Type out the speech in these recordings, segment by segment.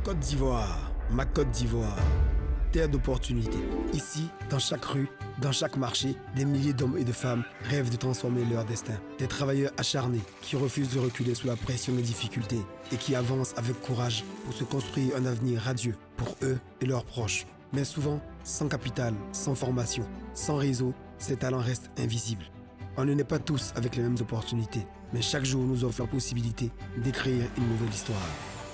Côte d'Ivoire, ma Côte d'Ivoire, terre d'opportunités. Ici, dans chaque rue, dans chaque marché, des milliers d'hommes et de femmes rêvent de transformer leur destin. Des travailleurs acharnés qui refusent de reculer sous la pression des difficultés et qui avancent avec courage pour se construire un avenir radieux pour eux et leurs proches. Mais souvent, sans capital, sans formation, sans réseau, ces talents restent invisibles. On ne naît pas tous avec les mêmes opportunités, mais chaque jour nous offre la possibilité d'écrire une nouvelle histoire.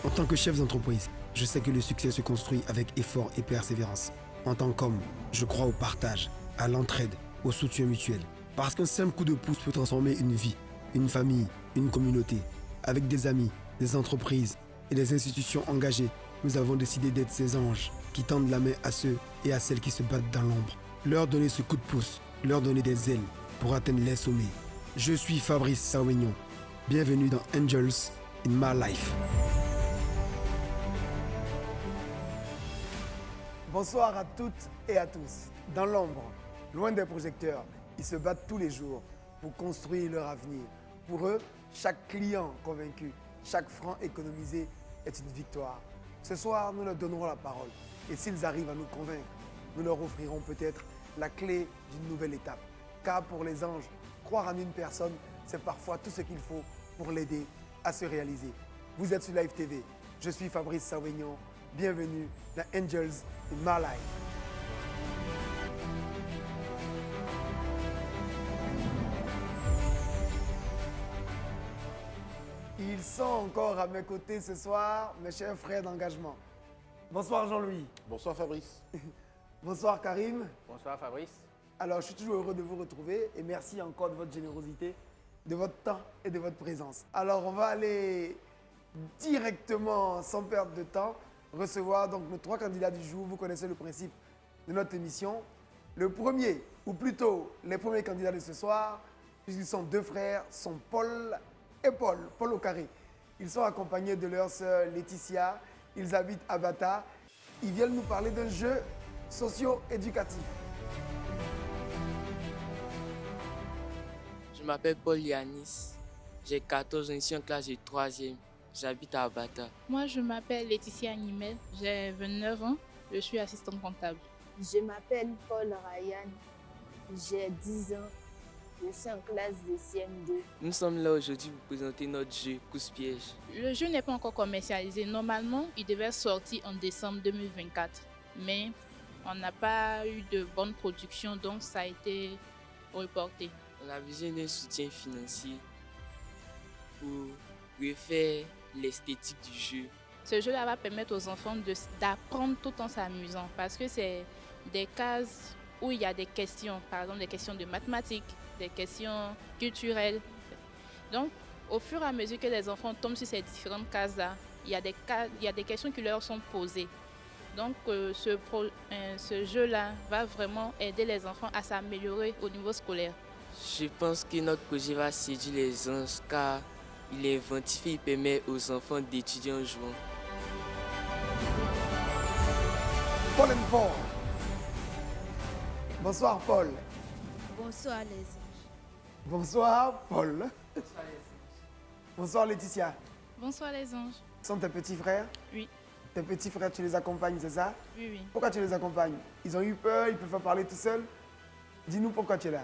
En tant que chef d'entreprise, je sais que le succès se construit avec effort et persévérance. En tant qu'homme, je crois au partage, à l'entraide, au soutien mutuel. Parce qu'un simple coup de pouce peut transformer une vie, une famille, une communauté. Avec des amis, des entreprises et des institutions engagées, nous avons décidé d'être ces anges qui tendent la main à ceux et à celles qui se battent dans l'ombre. Leur donner ce coup de pouce, leur donner des ailes pour atteindre les sommets. Je suis Fabrice Sarwignon. Bienvenue dans Angels in My Life. Bonsoir à toutes et à tous. Dans l'ombre, loin des projecteurs, ils se battent tous les jours pour construire leur avenir. Pour eux, chaque client convaincu, chaque franc économisé est une victoire. Ce soir, nous leur donnerons la parole. Et s'ils arrivent à nous convaincre, nous leur offrirons peut-être la clé d'une nouvelle étape. Car pour les anges, croire en une personne, c'est parfois tout ce qu'il faut pour l'aider à se réaliser. Vous êtes sur Live TV. Je suis Fabrice Sarwignon. Bienvenue dans Angels in My Life. Ils sont encore à mes côtés ce soir, mes chers frères d'engagement. Bonsoir Jean-Louis. Bonsoir Fabrice. Bonsoir Karim. Bonsoir Fabrice. Alors je suis toujours heureux de vous retrouver et merci encore de votre générosité, de votre temps et de votre présence. Alors on va aller directement, sans perdre de temps, recevoir donc nos trois candidats du jour. Vous connaissez le principe de notre émission. Le premier, ou plutôt les premiers candidats de ce soir, puisqu'ils sont deux frères, sont Paul et Paul au carré. Ils sont accompagnés de leur sœur Laetitia. Ils habitent à Bata. Ils viennent nous parler d'un jeu socio-éducatif. Je m'appelle Paul Yanis. J'ai 14 ans, ici en classe de 3e. J'habite à Bata. Moi, je m'appelle Laetitia Nimel, j'ai 29 ans, je suis assistante comptable. Je m'appelle Paul Ryan, j'ai 10 ans, je suis en classe de CM2. Nous sommes là aujourd'hui pour présenter notre jeu Cousse-Piège. Le jeu n'est pas encore commercialisé. Normalement, il devait sortir en décembre 2024. Mais on n'a pas eu de bonne production, donc ça a été reporté. On a besoin d'un soutien financier pour refaire l'esthétique du jeu. Ce jeu-là va permettre aux enfants d'apprendre tout en s'amusant parce que c'est des cases où il y a des questions, par exemple des questions de mathématiques, des questions culturelles. Donc, au fur et à mesure que les enfants tombent sur ces différentes cases-là, il y a des questions qui leur sont posées. Donc, ce jeu-là va vraiment aider les enfants à s'améliorer au niveau scolaire. Je pense que notre projet va séduire les anges car il est inventif et il permet aux enfants d'étudier en jouant. Paul and Paul. Bonsoir Paul. Bonsoir les anges. Bonsoir Paul. Bonsoir Laetitia. Bonsoir les anges. Ce sont tes petits frères? Oui. Tes petits frères, tu les accompagnes, c'est ça? Oui, oui. Pourquoi tu les accompagnes? Ils ont eu peur, ils peuvent pas parler tout seuls? Dis-nous pourquoi tu es là.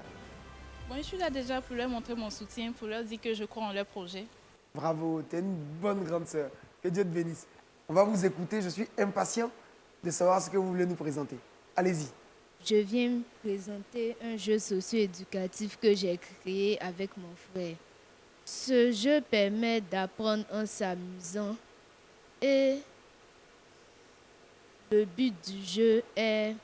Bon, je suis là déjà pour leur montrer mon soutien, pour leur dire que je crois en leur projet. Bravo, tu es une bonne grande sœur. Que Dieu te bénisse. On va vous écouter, je suis impatient de savoir ce que vous voulez nous présenter. Allez-y. Je viens présenter un jeu socio-éducatif que j'ai créé avec mon frère. Ce jeu permet d'apprendre en s'amusant et le but du jeu est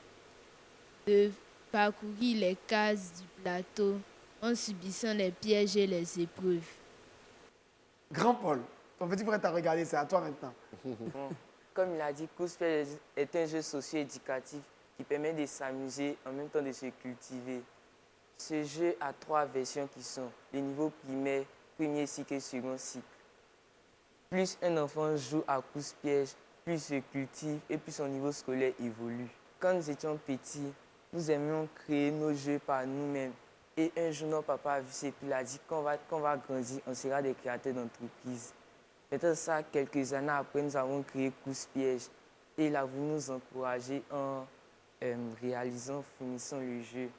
de parcourir les cases du plateau en subissant les pièges et les épreuves. Grand Paul, ton petit frère t'a regardé, c'est à toi maintenant. Comme il a dit, Cousse-Piège est un jeu socio-éducatif qui permet de s'amuser en même temps de se cultiver. Ce jeu a 3 versions qui sont les niveaux primaires, premier cycle et second cycle. Plus un enfant joue à Cousse-Piège, plus il se cultive et plus son niveau scolaire évolue. Quand nous étions petits, nous aimions créer nos jeux par nous-mêmes. Et un jour, notre papa a vu ça et puis il a dit qu'on va grandir, on sera des créateurs d'entreprise. Maintenant, ça, quelques années après, nous avons créé Cousse Piège. Et il a voulu nous encourager en réalisant, finissant le jeu.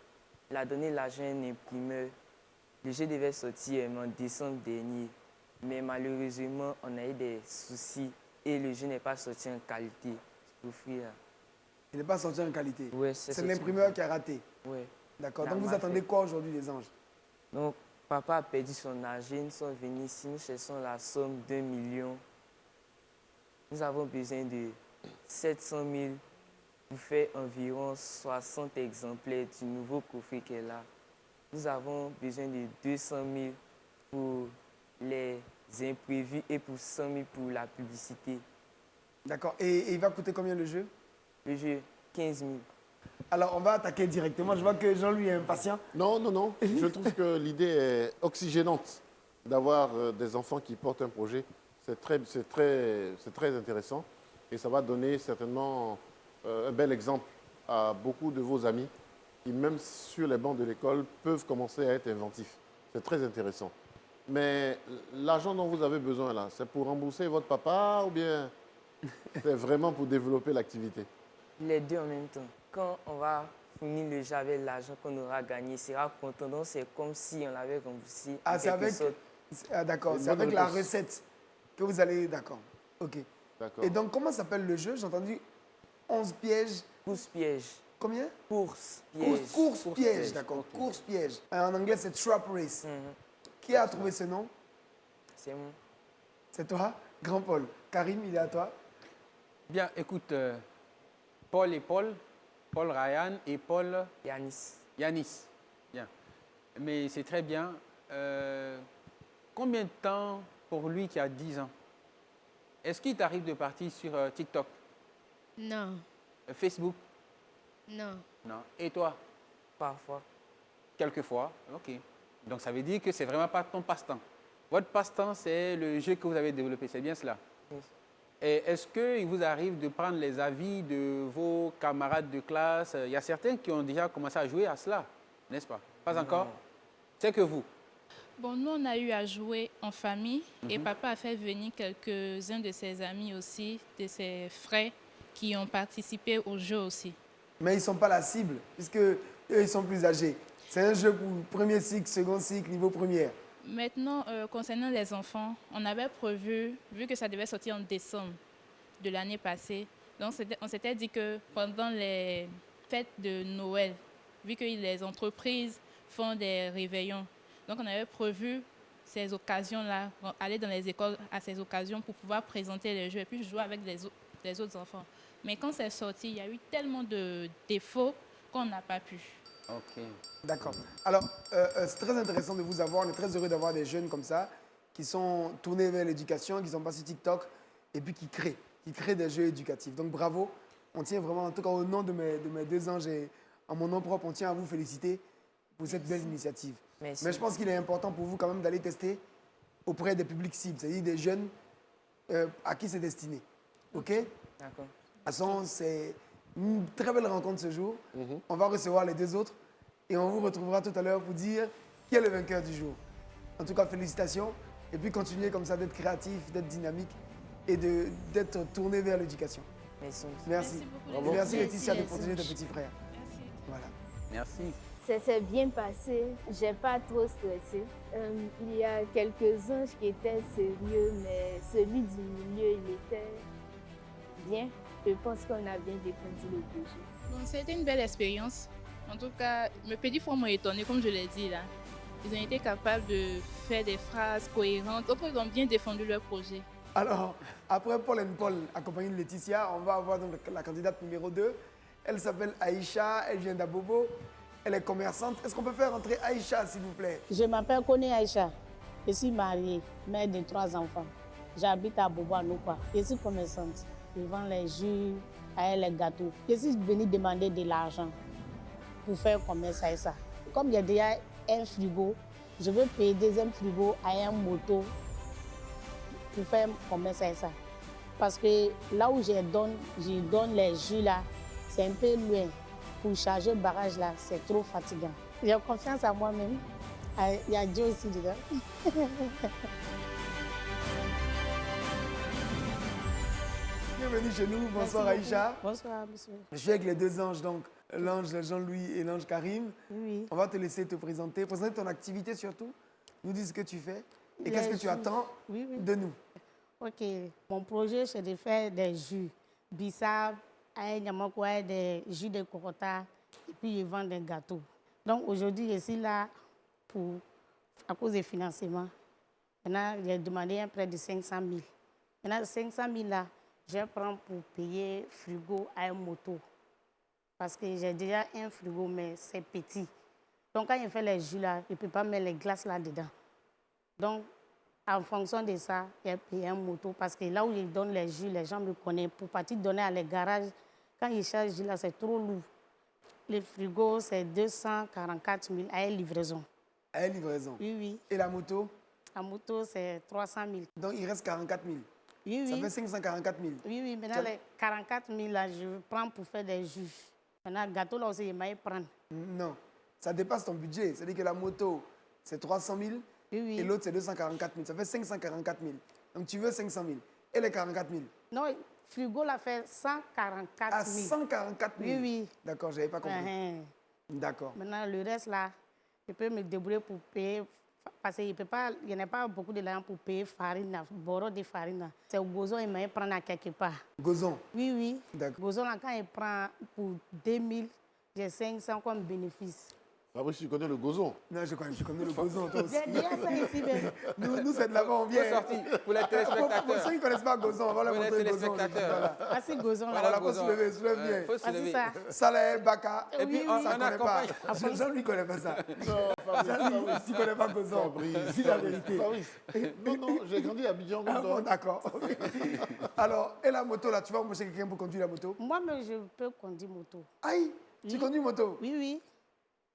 Il a donné l'argent à un imprimeur. Le jeu devait sortir en décembre dernier. Mais malheureusement, on a eu des soucis et le jeu n'est pas sorti en qualité. C'est pour frère. Il n'est pas sorti en qualité. Ouais, c'est l'imprimeur qui a raté. Ouais. D'accord. Donc vous attendez quoi aujourd'hui, les anges? Donc, papa a perdu son argent. Nous sommes venus ici, nous cherchons la somme d'1 million. Nous avons besoin de 700 000 pour faire environ 60 exemplaires du nouveau coffret qu'elle a. Nous avons besoin de 200 000 pour les imprévus et pour 100 000 pour la publicité. D'accord. Et il va coûter combien le jeu? Le jeu, 15 000. Alors, on va attaquer directement. Je vois que Jean-Louis est impatient. Non. Je trouve que l'idée est oxygénante d'avoir des enfants qui portent un projet. C'est très intéressant et ça va donner certainement un bel exemple à beaucoup de vos amis qui, même sur les bancs de l'école, peuvent commencer à être inventifs. C'est très intéressant. Mais l'argent dont vous avez besoin, là, c'est pour rembourser votre papa ou bien c'est vraiment pour développer l'activité? Les deux en même temps. Quand on va finir le jeu avec l'argent qu'on aura gagné, il sera content. Donc, c'est comme si on l'avait remboursé. Ah, c'est avec... d'accord, c'est avec la recette que vous allez... D'accord, ok. Et donc, comment s'appelle le jeu? J'ai entendu 11 pièges. Course piège. Combien? Course piège. Course piège, d'accord. Okay. Course piège. En anglais, c'est Trap Race. Qui a trouvé ce nom? C'est moi. C'est toi? Grand Paul. Karim, il est à toi? Bien, écoute, Paul et Paul, Paul Ryan et Paul... Yanis. Bien. Mais c'est très bien. Combien de temps pour lui qui a 10 ans? Est-ce qu'il t'arrive de partir sur TikTok? Non. Facebook? Non. Non. Et toi? Parfois. Quelquefois? Ok. Donc ça veut dire que c'est vraiment pas ton passe-temps. Votre passe-temps, c'est le jeu que vous avez développé, c'est bien cela? Oui. Et est-ce qu'il vous arrive de prendre les avis de vos camarades de classe? Il y a certains qui ont déjà commencé à jouer à cela, n'est-ce pas? Pas encore? C'est que vous? Bon, nous, on a eu à jouer en famille et papa a fait venir quelques-uns de ses amis aussi, de ses frères qui ont participé au jeu aussi. Mais ils ne sont pas la cible, puisque eux, ils sont plus âgés. C'est un jeu pour premier cycle, second cycle, niveau première. Maintenant, concernant les enfants, on avait prévu, vu que ça devait sortir en décembre de l'année passée, donc on s'était dit que pendant les fêtes de Noël, vu que les entreprises font des réveillons, donc on avait prévu ces occasions-là, aller dans les écoles à ces occasions pour pouvoir présenter les jeux et puis jouer avec les autres enfants. Mais quand c'est sorti, il y a eu tellement de défauts qu'on n'a pas pu. Ok. D'accord. Alors, c'est très intéressant de vous avoir. On est très heureux d'avoir des jeunes comme ça qui sont tournés vers l'éducation, qui sont pas sur TikTok et puis qui créent des jeux éducatifs. Donc, bravo. On tient vraiment, en tout cas au nom de mes deux anges et en mon nom propre, on tient à vous féliciter pour cette belle initiative. Merci. Mais je pense qu'il est important pour vous quand même d'aller tester auprès des publics cibles, c'est-à-dire des jeunes à qui c'est destiné. OK? D'accord. De toute façon, c'est une très belle rencontre ce jour. On va recevoir les deux autres et on vous retrouvera tout à l'heure pour dire qui est le vainqueur du jour. En tout cas, félicitations. Et puis continuez comme ça d'être créatif, d'être dynamique et d'être tourné vers l'éducation. Merci. Merci. Beaucoup. Merci Laetitia de protéger tes petits frères. Merci. Voilà. Merci. Ça s'est bien passé, j'ai pas trop stressé. Il y a quelques anges qui étaient sérieux, mais celui du milieu, il était bien. Je pense qu'on a bien défendu le projet. Bon, c'était une belle expérience. En tout cas, mes petits frères m'ont étonné, comme je l'ai dit là. Ils ont été capables de faire des phrases cohérentes. Donc, ils ont bien défendu leur projet. Alors, après Paul et Paul, accompagné de Laetitia, on va avoir donc la candidate numéro 2. Elle s'appelle Aïcha, elle vient d'Abobo. Elle est commerçante. Est-ce qu'on peut faire entrer Aïcha, s'il vous plaît? Je m'appelle Kone Aïcha. Je suis mariée, mère de 3 enfants. J'habite à Bobo Anoukwa. Je suis commerçante. Je vends les jus, les gâteaux. Je suis venue demander de l'argent pour faire commerce à ça. Comme il y a déjà un frigo, je veux payer deuxième frigo à un moto pour faire commerce à ça. Parce que là où je donne les jus là, c'est un peu loin. Pour charger le barrage là, c'est trop fatigant. J'ai confiance en moi-même. Il y a Dieu aussi dedans. bienvenue chez nous. Bonsoir Aïcha. Bonsoir, monsieur. Je suis avec les deux anges, donc l'ange Jean-Louis et l'ange Karim. Oui. On va te laisser te présenter ton activité surtout, nous dire ce que tu fais et qu'est-ce que tu attends de nous. Ok, mon projet c'est de faire des jus, bissap, des jus de cocota et puis je vends des gâteaux. Donc aujourd'hui je suis là à cause des financements. Maintenant j'ai demandé un prêt de 500 000. Maintenant 500 000 là, je prends pour payer frigo à une moto. Parce que j'ai déjà un frigo, mais c'est petit. Donc, quand il fait les jus là, je ne peux pas mettre les glaces là-dedans. Donc, en fonction de ça, j'ai payé un moto. Parce que là où je donne les jus, les gens me connaissent. Pour partir donner à les garages, quand ils chargent le jus là, c'est trop lourd. Le frigo, c'est 244 000 à une livraison. À une livraison? Oui, oui. Et la moto? La moto, c'est 300 000. Donc, il reste 44 000? Oui, oui. Ça fait 544 000? Oui, oui. Maintenant, les 44 000 là, je prends pour faire des jus. Maintenant, le gâteau là aussi, il m'a prendre. Non, ça dépasse ton budget. C'est-à-dire que la moto, c'est 300 000 et l'autre, c'est 244 000. Ça fait 544 000. Donc, tu veux 500 000. Et les 44 000? Non, le frigo l'a fait 144 000. Ah, 144 000? Oui, oui. D'accord, je n'avais pas compris. D'accord. Maintenant, le reste là, je peux me débrouiller pour payer. Parce qu'il n'y en a pas beaucoup de l'argent pour payer farine, boro de farine. C'est au gozon, il m'a prendre à quelque part. Gozon? Oui, oui. D'accord. Gozon, là, quand il prend pour 2000, j'ai 500 comme bénéfice. Fabrice, tu connais le gozon? Non, je connais le gozon, toi aussi. J'ai déjà ça ici, mais... Nous, c'est de là-bas, on vient. Sorti pour les téléspectateurs. Pour ceux qui ne connaissent pas Gozon, on va leur montrer Gozon. Ah, c'est Gozon, là. Voilà, faut se lever, bien. Faut se lever. ça. Saleh, Baka. Et puis, on ça ne connaît pas. accompagne. Jean-Louis ne connaît pas ça. Non, Fabrice, Tu ne connais pas Gozon. Dis la vérité. Fabrice. Non, j'ai grandi à Abidjan. Ah bon, d'accord. Okay. Alors, et la moto, là, tu vas embaucher quelqu'un pour conduire la moto? Moi-même, je peux conduire moto. Aïe, tu conduis moto? Oui, oui.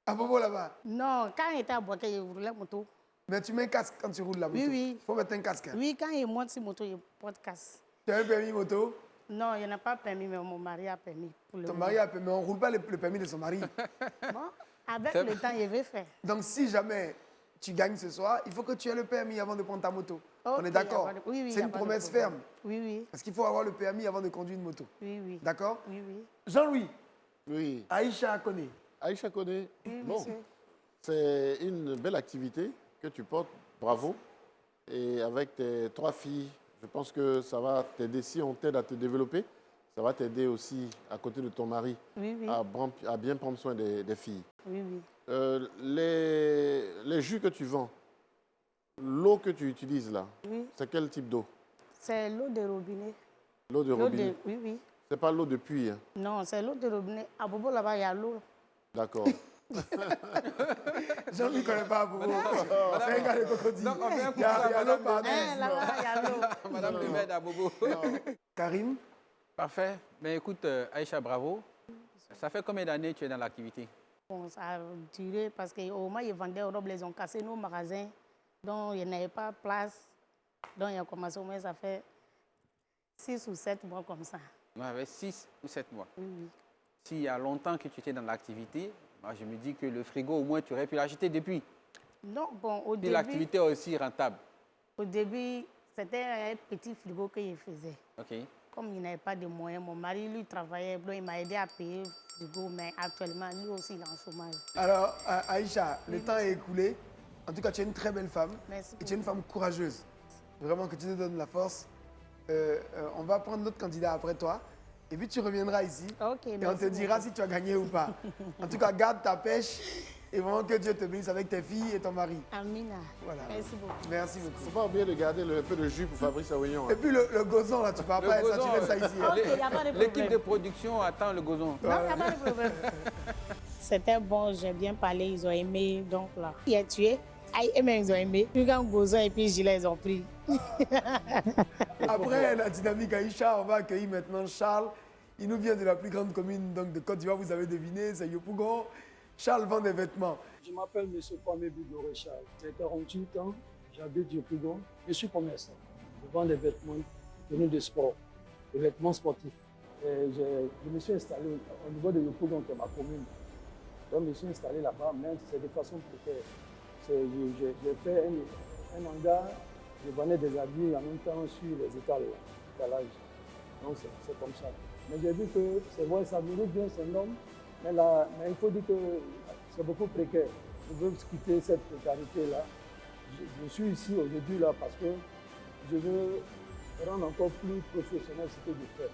À Bobo, là-bas? Non, quand il était à Boaké, il roulait moto. Mais tu mets un casque quand tu roules la moto? Oui, oui. Il faut mettre un casque. Hein? Oui, quand il monte sur moto, il porte casque. Tu as un permis moto? Non, il n'y en a pas permis, mais mon mari a permis. Ton mari a permis, mais on ne roule pas le permis de son mari. Bon, avec le temps, il veut faire. Donc, si jamais tu gagnes ce soir, il faut que tu aies le permis avant de prendre ta moto. Okay, on est d'accord? Oui, oui. C'est une promesse ferme. Oui, oui. Parce qu'il faut avoir le permis avant de conduire une moto. Oui, oui. D'accord? Oui, oui. Jean-Louis. Oui. Aïcha connaît. Aïcha connaît. Oui, Bon, monsieur. c'est une belle activité que tu portes. Bravo. Et avec tes 3 filles, je pense que ça va t'aider. Si on t'aide à te développer, ça va t'aider aussi, à côté de ton mari, Oui, oui. à bien prendre soin des filles. Oui, oui. Les jus que tu vends, l'eau que tu utilises là, Oui. c'est quel type d'eau? C'est l'eau de robinet. L'eau de robinet? Oui, oui. C'est pas l'eau de puits? Hein? Non, c'est l'eau de robinet. À Bobo, là-bas, il y a l'eau. D'accord. Jean-Louis ne connaît pas Bobo. C'est un gars de Cocody. Donc, on fait un Il y a l'eau par Là-bas, il y a l'eau. Madame Dumède à Bobo. Karim? Parfait. Mais écoute, Aïcha, bravo. Ça fait combien d'années que tu es dans l'activité? Bon, ça a duré parce qu'au moins, ils vendaient aux robes, ils ont cassé nos magasins. Donc, il n'y avait pas de place. Donc, il a commencé au moins, ça fait 6 ou 7 mois comme ça. Moi, avec 6 ou 7 mois. Oui, oui. S'il y a longtemps que tu étais dans l'activité, moi, je me dis que le frigo, au moins, tu aurais pu l'acheter depuis. Non, bon, au Si début... l'activité est aussi rentable. Au début, c'était un petit frigo qu'il faisait. OK. Comme il n'avait pas de moyens, mon mari, lui, travaillait. Donc, il m'a aidé à payer le frigo, mais actuellement, lui aussi, il est en chômage. Alors, Aïcha, le temps est écoulé. En tout cas, tu es une très belle femme. Merci Et tu es une femme courageuse. Vraiment que tu te donnes la force. On va prendre l'autre candidat après toi. Et puis tu reviendras ici. Ok, et on te dira si tu as gagné ou pas. En tout cas, garde ta pêche. Et vraiment que Dieu te bénisse avec tes filles et ton mari. Amina. Voilà. Merci beaucoup. Merci Il ne beaucoup. faut pas oublier de garder un peu de jus pour Fabrice Awignon. Et puis le gozon, là, tu parles pas ça, tu fais ça ici. Hein. Ok, il n'y a pas de problème. L'équipe de production attend le gozon. Non, il n'y a pas de problème. C'était bon, j'ai bien parlé, ils ont aimé. Donc là, il a tué. Et même ils ont aimé. Puis quand Gozon et puis Gilet, ils ont pris. Après la dynamique Aïcha, on va accueillir maintenant Charles. Il nous vient de la plus grande commune donc, de Côte d'Ivoire, vous avez deviné, c'est Yopougon. Charles vend des vêtements. Je m'appelle M. Kwame Bigoré Charles. J'ai 48 ans, j'habite Yopougon. Je suis commerçant. Je vends des vêtements tenus de sport, des vêtements sportifs. Et je me suis installé au niveau de Yopougon, qui est ma commune. Donc je me suis installé là-bas, mais c'est de façon précaire. J'ai fait un hangar, je vendais des habits en même temps sur les étalages. Donc c'est comme ça. Mais j'ai vu que c'est vrai, ça mérite bien son nom, mais il faut dire que c'est beaucoup précaire. Je veux quitter cette précarité-là. Je suis ici aujourd'hui là parce que je veux rendre encore plus professionnel ce que je fais.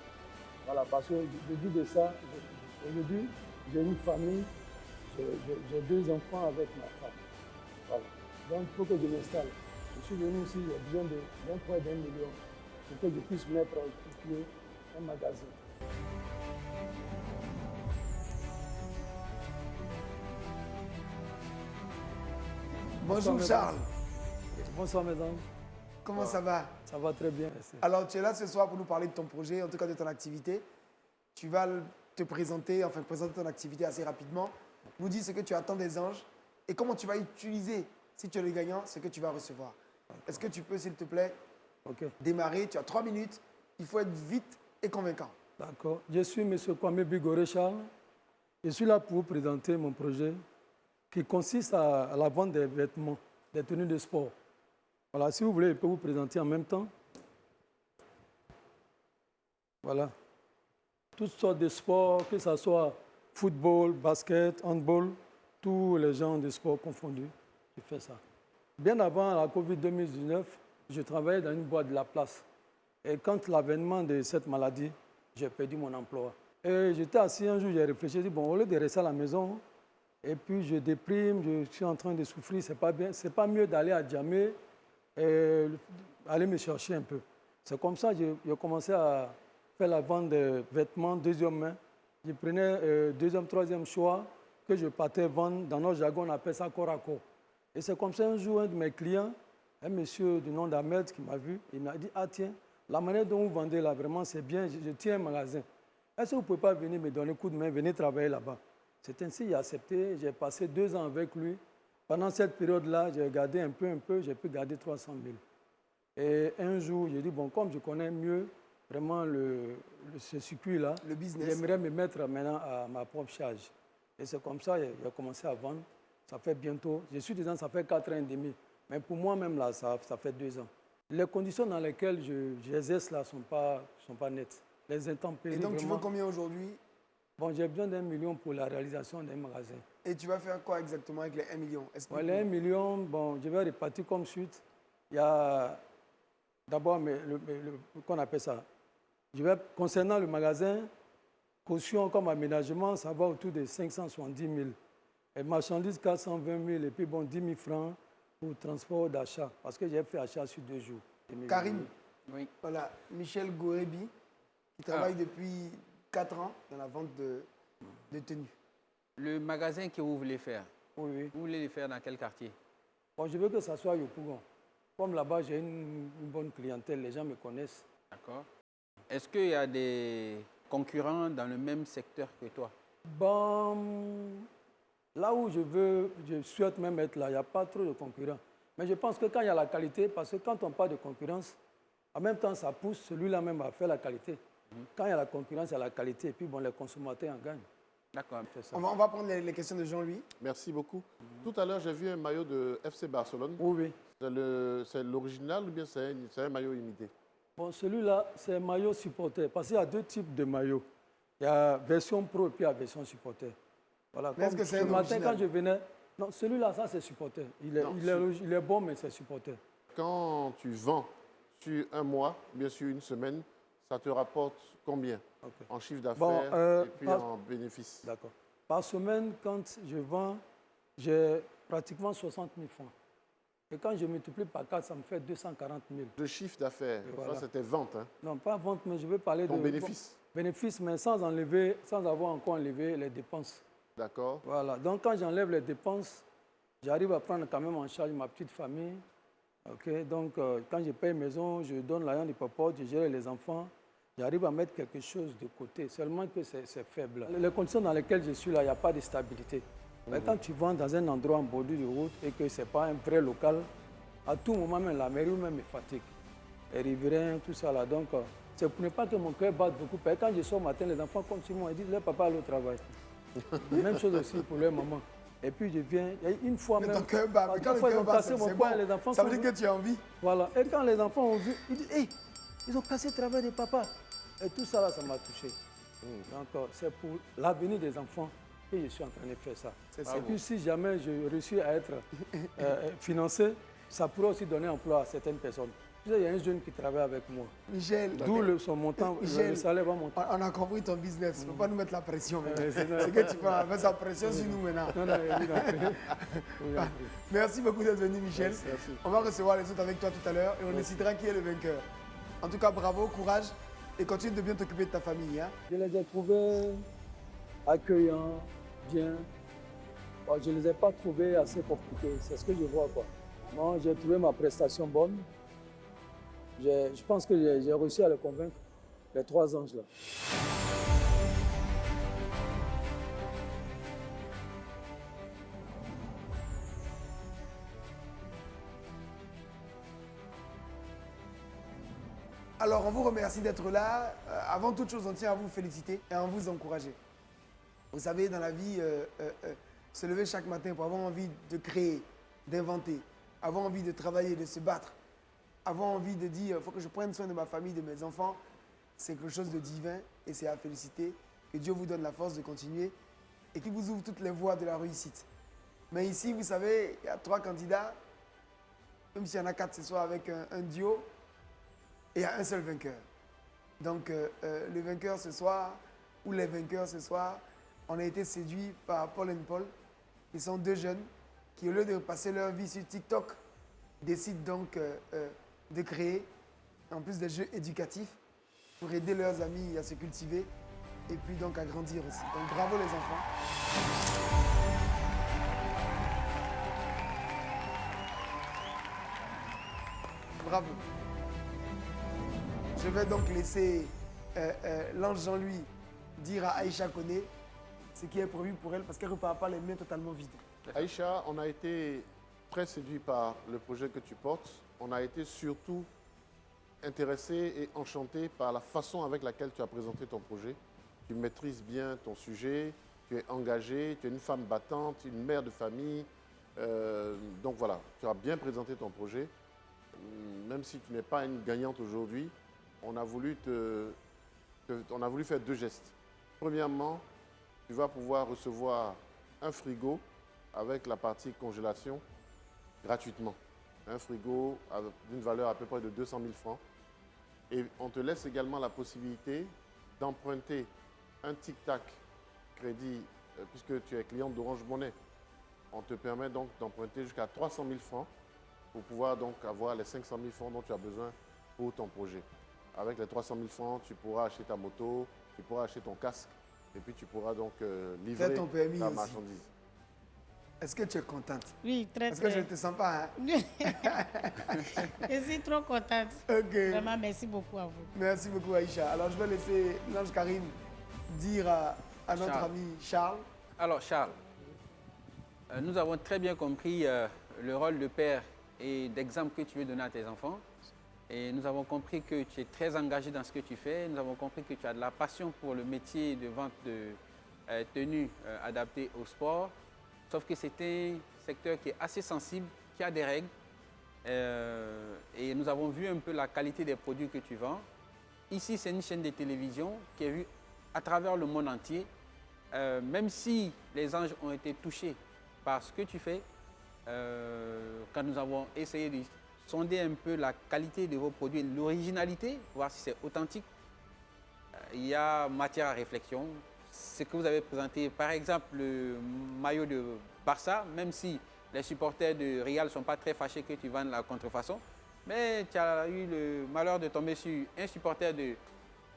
Voilà, parce que je dis de ça, aujourd'hui, j'ai une famille, j'ai 2 enfants avec ma femme. Voilà. Donc il faut que je m'installe. Je suis venu ici, j'ai besoin d'un point d'1 million pour que je puisse mettre en pied un magasin. Bonjour Charles. Bonsoir mesdames. Comment ça va? Ça va très bien, merci. Alors tu es là ce soir pour nous parler de ton projet, en tout cas de ton activité. Tu vas te présenter, enfin présenter ton activité assez rapidement. Nous dis ce que tu attends des anges et comment tu vas utiliser, si tu es le gagnant, ce que tu vas recevoir. Est-ce que tu peux, s'il te plaît, démarrer? Tu as 3 minutes, il faut être vite et convaincant. D'accord. Je suis M. Kwame Bigoré Charles. Je suis là pour vous présenter mon projet qui consiste à la vente des vêtements, des tenues de sport. Voilà, si vous voulez, je peux vous présenter en même temps. Voilà. Toutes sortes de sports, que ce soit football, basket, handball, tous les genres de sports confondus. Je fais ça. Bien avant la Covid-2019, je travaillais dans une boîte de la place. Et quand l'avènement de cette maladie, j'ai perdu mon emploi. Et j'étais assis un jour, j'ai réfléchi, j'ai dit, bon, au lieu de rester à la maison, et puis je déprime, je suis en train de souffrir, c'est pas bien, c'est pas mieux d'aller à Djamé et aller me chercher un peu. C'est comme ça que j'ai commencé à faire la vente de vêtements deuxième main. Je prenais deuxième, troisième choix que je partais vendre. Dans notre jargon, on appelle ça corps à corps. Et c'est comme ça un jour, un de mes clients, un monsieur du nom d'Ahmed qui m'a vu, il m'a dit, ah tiens, la manière dont vous vendez là, vraiment c'est bien, je tiens un magasin. Est-ce que vous ne pouvez pas venir me donner un coup de main, venir travailler là-bas? C'est ainsi, il a accepté, j'ai passé 2 ans avec lui. Pendant cette période-là, j'ai gardé un peu, j'ai pu garder 300 000. Et un jour, j'ai dit, bon, comme je connais mieux vraiment ce circuit-là, j'aimerais me mettre maintenant à ma propre charge. Et c'est comme ça que j'ai commencé à vendre. Ça fait bientôt, je suis dedans, ça fait 4 ans et demi. Mais pour moi-même, là, ça fait 2 ans. Les conditions dans lesquelles j'exerce là ne sont pas nettes. Les intempéries. Et donc, tu veux combien aujourd'hui? Bon, j'ai besoin d'1 million pour la réalisation d'un magasin. Et tu vas faire quoi exactement avec les 1 million? Ouais, les 1 million, bon, je vais répartir comme suite. Il y a d'abord qu'on appelle ça. Concernant le magasin, caution comme aménagement, ça va autour de 570 000. Et marchandises, 420 000. Et puis, bon, 10 000 francs pour transport d'achat. Parce que j'ai fait achat sur 2 jours. Karim, oui. Voilà, Michel Gorebi, qui travaille depuis 4 ans dans la vente de tenues. Le magasin que vous voulez faire, oui. Vous voulez le faire dans quel quartier? Bon, je veux que ça soit Yopougon. Comme là-bas, j'ai une bonne clientèle, les gens me connaissent. D'accord. Est-ce qu'il y a des concurrents dans le même secteur que toi? Bon, là où je souhaite même être là, il n'y a pas trop de concurrents. Mais je pense que quand il y a la qualité, parce que quand on parle de concurrence, en même temps, ça pousse celui-là même à faire la qualité. Quand il y a la concurrence, il y a la qualité, et puis bon, les consommateurs en gagnent. D'accord. On va prendre les questions de Jean-Louis. Merci beaucoup. Tout à l'heure, j'ai vu un maillot de FC Barcelone. Oui. C'est l'original ou bien c'est un maillot imité? Bon, celui-là, c'est un maillot supporter, parce qu'il y a 2 types de maillots. Il y a version pro et puis la version supporter. Voilà. Mais est-ce que c'est ce matin, quand je venais... Non, celui-là, ça, c'est supporter. Il est bon, mais c'est supporter. Quand tu vends sur un mois, bien sûr une semaine, ça te rapporte combien en chiffre d'affaires et puis en bénéfice? D'accord. Par semaine, quand je vends, j'ai pratiquement 60 000 francs. Et quand je multiplie par 4, ça me fait 240 000. De chiffre d'affaires, voilà. Ça c'était vente, hein? Non, pas vente, mais je veux parler de bénéfice. Bénéfice, mais sans avoir encore enlevé les dépenses. D'accord. Voilà. Donc quand j'enlève les dépenses, j'arrive à prendre quand même en charge ma petite famille. Okay? Donc quand je paye maison, je donne l'argent du papa, je gère les enfants. J'arrive à mettre quelque chose de côté, seulement que c'est faible. Les conditions dans lesquelles je suis là, il n'y a pas de stabilité. Mais quand tu vends dans un endroit en bordure de route et que ce n'est pas un vrai local, à tout moment, même la mairie même me fatigue. Les riverains, tout ça là. Donc, c'est pour ne pas que mon cœur batte beaucoup. Parce que quand je sors au matin, les enfants comptent sur moi et disent, leur papa allait au travail. Même chose aussi pour leur maman. Et puis je viens, une fois mais même, ton cœur bat, quand ils ont cassé mon poing, les enfants... Ça veut dire que tu as envie. Voilà. Et quand les enfants ont vu, ils disent, hey, ils ont cassé le travail de papa. Et tout ça, là, ça m'a touché. Donc, c'est pour l'avenir des enfants que je suis en train de faire ça. Et puis, si jamais je réussis à être financé, ça pourrait aussi donner emploi à certaines personnes. Tu sais, il y a un jeune qui travaille avec moi. Michel, D'où son montant, Michel, le salaire va monter. On a compris ton business. Il ne faut pas nous mettre la pression. C'est que tu vas mettre sa pression sur nous maintenant. Merci beaucoup d'être venu, Michel. Merci. On va recevoir les autres avec toi tout à l'heure et on décidera qui est le vainqueur. En tout cas, bravo, courage et continue de bien t'occuper de ta famille. Hein. Je les ai trouvés accueillants, bien. Bon, je ne les ai pas trouvés assez compliqués. C'est ce que je vois, quoi. Moi, j'ai trouvé ma prestation bonne. Je pense que j'ai réussi à les convaincre, les 3 anges là. Alors, on vous remercie d'être là. Avant toute chose, on tient à vous féliciter et à vous encourager. Vous savez, dans la vie, se lever chaque matin pour avoir envie de créer, d'inventer, avoir envie de travailler, de se battre, avoir envie de dire, il faut que je prenne soin de ma famille, de mes enfants, c'est quelque chose de divin et c'est à féliciter. Que Dieu vous donne la force de continuer et qu'il vous ouvre toutes les voies de la réussite. Mais ici, vous savez, il y a 3 candidats, même s'il y en a 4 ce soir avec un duo, et il y a un seul vainqueur. Donc, le vainqueur ce soir, ou les vainqueurs ce soir, on a été séduits par Paul et Paul. Ils sont 2 jeunes qui, au lieu de passer leur vie sur TikTok, décident donc de créer, en plus des jeux éducatifs, pour aider leurs amis à se cultiver et puis donc à grandir aussi. Donc bravo les enfants. Bravo. Je vais donc laisser l'ange Jean-Louis dire à Aïcha Koné ce qui est prévu pour elle parce qu'elle ne repart pas les mains totalement vides. Aïcha, on a été très séduit par le projet que tu portes. On a été surtout intéressé et enchanté par la façon avec laquelle tu as présenté ton projet. Tu maîtrises bien ton sujet, tu es engagée, tu es une femme battante, une mère de famille. Donc voilà, tu as bien présenté ton projet. Même si tu n'es pas une gagnante aujourd'hui, on a voulu faire 2 gestes. Premièrement, tu vas pouvoir recevoir un frigo avec la partie congélation gratuitement. Un frigo d'une valeur à peu près de 200 000 francs. Et on te laisse également la possibilité d'emprunter un tic-tac crédit, puisque tu es cliente d'Orange Monnaie. On te permet donc d'emprunter jusqu'à 300 000 francs pour pouvoir donc avoir les 500 000 francs dont tu as besoin pour ton projet. Avec les 300 000 francs, tu pourras acheter ta moto, tu pourras acheter ton casque et puis tu pourras donc livrer ton permis ta aussi. marchandise. Est-ce que tu es contente? Oui, très, Est-ce que je ne te sens pas? Hein? Je suis trop contente. Ok. Vraiment, merci beaucoup à vous. Merci beaucoup Aïcha. Alors je vais laisser l'ange Karim dire à notre Charles. ami Charles. Alors, Charles, nous avons très bien compris le rôle de père et d'exemple que tu veux donner à tes enfants. Et nous avons compris que tu es très engagé dans ce que tu fais. Nous avons compris que tu as de la passion pour le métier de vente de tenues adaptées au sport. Sauf que c'est un secteur qui est assez sensible, qui a des règles. Et nous avons vu un peu la qualité des produits que tu vends. Ici, c'est une chaîne de télévision qui est vue à travers le monde entier. Même si les anges ont été touchés par ce que tu fais, quand nous avons essayé de sonder un peu la qualité de vos produits, l'originalité, voir si c'est authentique, il y a matière à réflexion. Ce que vous avez présenté, par exemple, le maillot de Barça, même si les supporters de Real ne sont pas très fâchés que tu vendes la contrefaçon, mais tu as eu le malheur de tomber sur un supporter de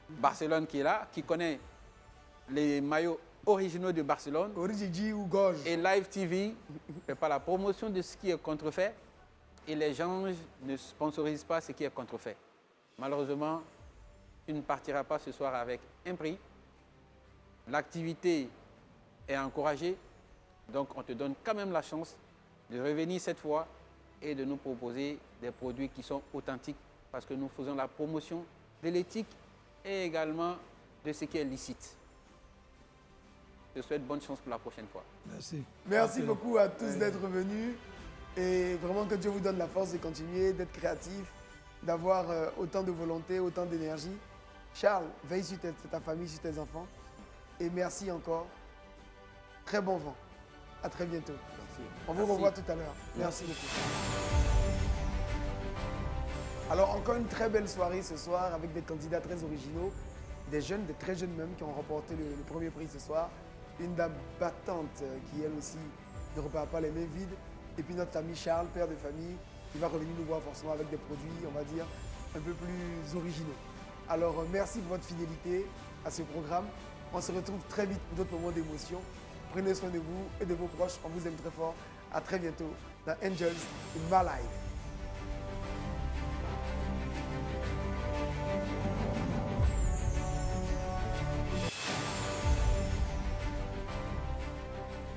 Barcelone qui est là, qui connaît les maillots originaux de Barcelone. Origi ou Gorge. Et Live TV ne fait pas la promotion de ce qui est contrefait et les gens ne sponsorisent pas ce qui est contrefait. Malheureusement, tu ne partiras pas ce soir avec un prix. L'activité est encouragée, donc on te donne quand même la chance de revenir cette fois et de nous proposer des produits qui sont authentiques parce que nous faisons la promotion de l'éthique et également de ce qui est licite. Je te souhaite bonne chance pour la prochaine fois. Merci. Merci beaucoup à tous d'être venus et vraiment que Dieu vous donne la force de continuer, d'être créatif, d'avoir autant de volonté, autant d'énergie. Charles, veille sur ta famille, sur tes enfants. Et merci encore. Très bon vent. À très bientôt. Merci. On vous revoit tout à l'heure. Merci beaucoup. Alors, encore une très belle soirée ce soir avec des candidats très originaux, des jeunes, des très jeunes même qui ont remporté le premier prix ce soir. Une dame battante qui, elle aussi, ne repart pas les mains vides. Et puis notre ami Charles, père de famille, qui va revenir nous voir forcément avec des produits, on va dire, un peu plus originaux. Alors, merci pour votre fidélité à ce programme. On se retrouve très vite pour d'autres moments d'émotion. Prenez soin de vous et de vos proches. On vous aime très fort. À très bientôt dans Angels in My Life.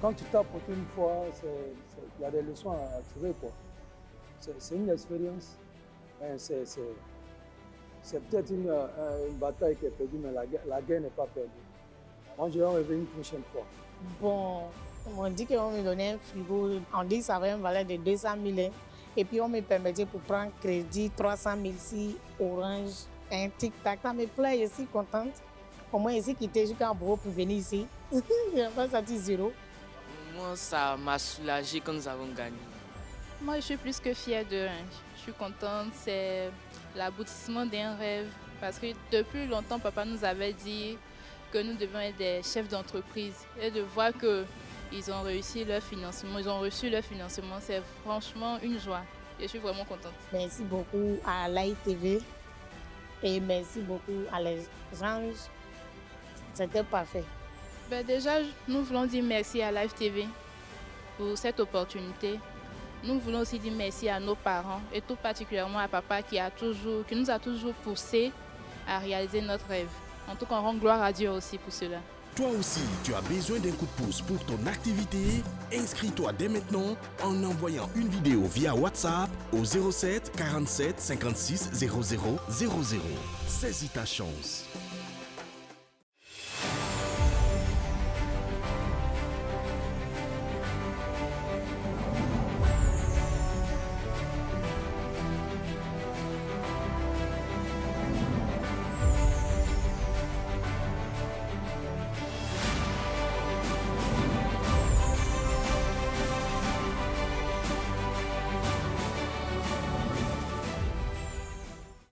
Quand tu tapes pour une fois, il y a des leçons à tirer, quoi. C'est une expérience. C'est peut-être une bataille qui est perdue, mais la guerre n'est pas perdue. Moi, je vais revenir une prochaine fois. Bon, on dit qu'on me donnait un frigo, on dit que ça avait une valeur de 200 000. Et puis on me permettait pour prendre crédit 300 000 si Orange, un tic-tac. Ça me plaît, je suis contente. Au moins, ici, quitter jusqu'à Bourreau pour venir ici. Je n'ai pas sorti zéro. Moi, ça m'a soulagé quand nous avons gagné. Moi, je suis plus que fière d'eux. Je suis contente. C'est l'aboutissement d'un rêve. Parce que depuis longtemps, papa nous avait dit que nous devions être des chefs d'entreprise. Et de voir qu'ils ont réussi leur financement, ils ont reçu leur financement, c'est franchement une joie. Je suis vraiment contente. Merci beaucoup à Live TV et merci beaucoup à les anges. C'était parfait. Déjà, nous voulons dire merci à Live TV pour cette opportunité. Nous voulons aussi dire merci à nos parents et tout particulièrement à papa qui nous a toujours poussés à réaliser notre rêve. En tout cas, on rend gloire à Dieu aussi pour cela. Toi aussi, tu as besoin d'un coup de pouce pour ton activité? Inscris-toi dès maintenant en envoyant une vidéo via WhatsApp au 07 47 56 00 00. Saisis ta chance.